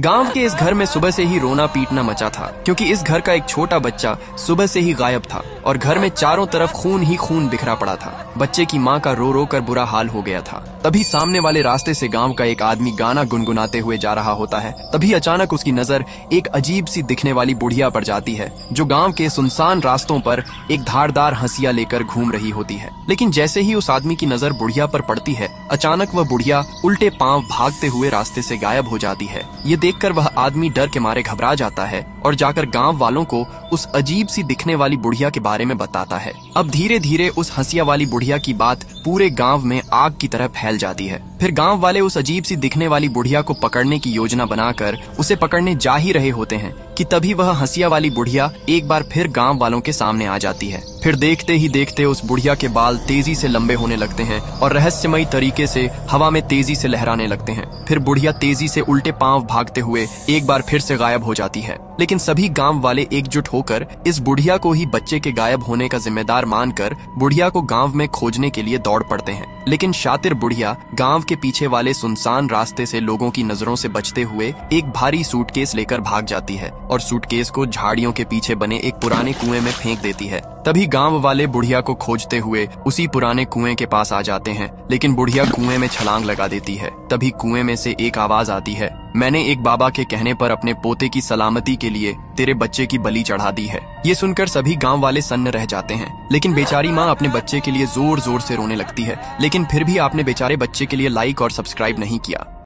गांव के इस घर में सुबह से ही रोना पीटना मचा था, क्योंकि इस घर का एक छोटा बच्चा सुबह से ही गायब था और घर में चारों तरफ खून ही खून बिखरा पड़ा था। बच्चे की माँ का रो रो कर बुरा हाल हो गया था। तभी सामने वाले रास्ते से गांव का एक आदमी गाना गुनगुनाते हुए जा रहा होता है। तभी अचानक उसकी नजर एक अजीब सी दिखने वाली बुढ़िया पर जाती है, जो गांव के सुनसान रास्तों पर एक धारदार हंसिया लेकर घूम रही होती है। लेकिन जैसे ही उस आदमी की नजर बुढ़िया पर पड़ती है, अचानक वह बुढ़िया उल्टे पांव भागते हुए रास्ते से गायब हो जाती है। ये देखकर वह आदमी डर के मारे घबरा जाता है और जाकर गांव वालों को उस अजीब सी दिखने वाली बुढ़िया के बारे में बताता है। अब धीरे धीरे उस हंसिया वाली बुढ़िया की बात पूरे गांव में आग की तरह फैल जाती है। फिर गांव वाले उस अजीब सी दिखने वाली बुढ़िया को पकड़ने की योजना बनाकर उसे पकड़ने जा ही रहे होते हैं कि तभी वह हंसिया वाली बुढ़िया एक बार फिर गांव वालों के सामने आ जाती है। फिर देखते ही देखते उस बुढ़िया के बाल तेजी से लंबे होने लगते हैं और रहस्यमयी तरीके से हवा में तेजी से लहराने लगते हैं। फिर बुढ़िया तेजी से उल्टे पांव भागते हुए एक बार फिर से गायब हो जाती है। लेकिन सभी गांव वाले एकजुट होकर इस बुढ़िया को ही बच्चे के गायब होने का जिम्मेदार मानकर बुढ़िया को गांव में खोजने के लिए दौड़ पड़ते हैं। लेकिन शातिर बुढ़िया गांव के पीछे वाले सुनसान रास्ते से लोगों की नजरों से बचते हुए एक भारी सूटकेस लेकर भाग जाती है और सूटकेस को झाड़ियों के पीछे बने एक पुराने कुएं में फेंक देती है। तभी गांव वाले बुढ़िया को खोजते हुए उसी पुराने कुएं के पास आ जाते हैं, लेकिन बुढ़िया कुएं में छलांग लगा देती है। तभी कुएं में से एक आवाज आती है, मैंने एक बाबा के कहने पर अपने पोते की सलामती के लिए तेरे बच्चे की बलि चढ़ा दी है। ये सुनकर सभी गांव वाले सन्न रह जाते हैं, लेकिन बेचारी माँ अपने बच्चे के लिए जोर जोर से रोने लगती है। लेकिन फिर भी आपने बेचारे बच्चे के लिए लाइक और सब्सक्राइब नहीं किया।